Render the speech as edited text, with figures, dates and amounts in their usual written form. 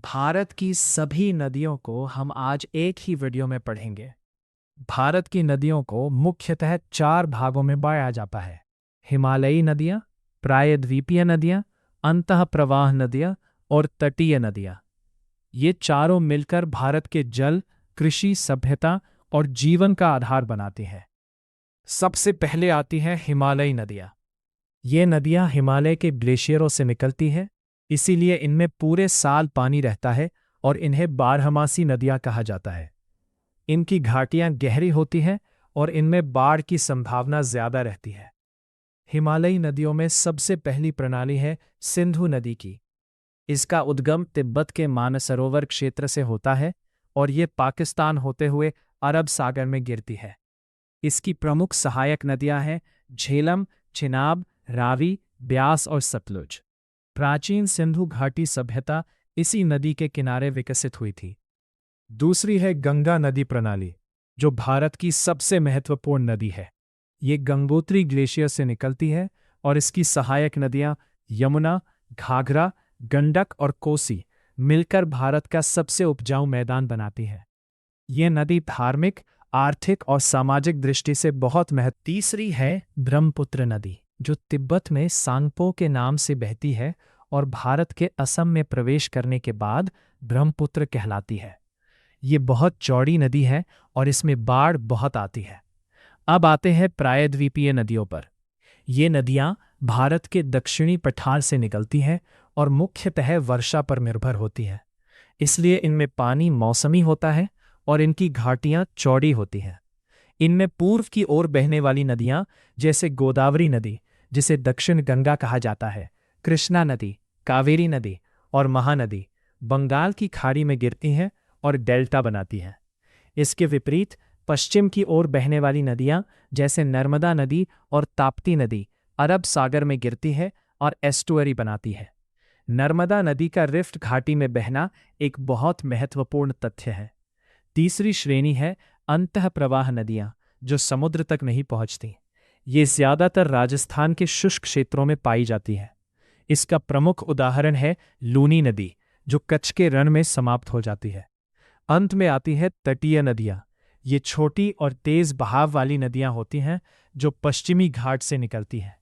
भारत की सभी नदियों को हम आज एक ही वीडियो में पढ़ेंगे। भारत की नदियों को मुख्यतः चार भागों में बांटा जाता है। हिमालयी नदियाँ, प्रायद्वीपीय नदियाँ, अंतःप्रवाह नदियाँ और तटीय नदियाँ। ये चारों मिलकर भारत के जल, कृषि, सभ्यता और जीवन का आधार बनाती हैं। सबसे पहले आती हैं हिमालयी नदियाँ। ये नदियाँ हिमालय के ग्लेशियरों से निकलती हैं, इसीलिए इनमें पूरे साल पानी रहता है और इन्हें बारहमासी नदियाँ कहा जाता है। इनकी घाटियाँ गहरी होती हैं और इनमें बाढ़ की संभावना ज्यादा रहती है। हिमालयी नदियों में सबसे पहली प्रणाली है सिंधु नदी की। इसका उद्गम तिब्बत के मानसरोवर क्षेत्र से होता है और ये पाकिस्तान होते हुए अरब सागर में गिरती है। इसकी प्रमुख सहायक नदियां हैं झेलम, चिनाब, रावी, ब्यास और सतलुज। प्राचीन सिंधु घाटी सभ्यता इसी नदी के किनारे विकसित हुई थी। दूसरी है गंगा नदी प्रणाली, जो भारत की सबसे महत्वपूर्ण नदी है। ये गंगोत्री ग्लेशियर से निकलती है और इसकी सहायक नदियां यमुना, घाघरा, गंडक और कोसी मिलकर भारत का सबसे उपजाऊ मैदान बनाती है। ये नदी धार्मिक, आर्थिक और सामाजिक दृष्टि से बहुत महत्व। तीसरी है ब्रह्मपुत्र नदी, जो तिब्बत में सांगपो के नाम से बहती है और भारत के असम में प्रवेश करने के बाद ब्रह्मपुत्र कहलाती है। ये बहुत चौड़ी नदी है और इसमें बाढ़ बहुत आती है। अब आते हैं प्रायद्वीपीय नदियों पर। ये नदियां भारत के दक्षिणी पठार से निकलती हैं और मुख्यतः वर्षा पर निर्भर होती हैं। इसलिए इनमें पानी मौसमी होता है और इनकी घाटियां चौड़ी होती हैं। इनमें पूर्व की ओर बहने वाली नदियां जैसे गोदावरी नदी, जिसे दक्षिण गंगा कहा जाता है, कृष्णा नदी, कावेरी नदी और महानदी बंगाल की खाड़ी में गिरती हैं और डेल्टा बनाती हैं। इसके विपरीत पश्चिम की ओर बहने वाली नदियां जैसे नर्मदा नदी और ताप्ती नदी अरब सागर में गिरती है और एस्टुअरी बनाती है। नर्मदा नदी का रिफ्ट घाटी में बहना एक बहुत महत्वपूर्ण तथ्य है। तीसरी श्रेणी है अंतःप्रवाह नदियां, जो समुद्र तक नहीं पहुंचती। ये ज्यादातर राजस्थान के शुष्क क्षेत्रों में पाई जाती है। इसका प्रमुख उदाहरण है लूनी नदी, जो कच्छ के रण में समाप्त हो जाती है। अंत में आती है तटीय नदियां। ये छोटी और तेज बहाव वाली नदियां होती हैं जो पश्चिमी घाट से निकलती हैं।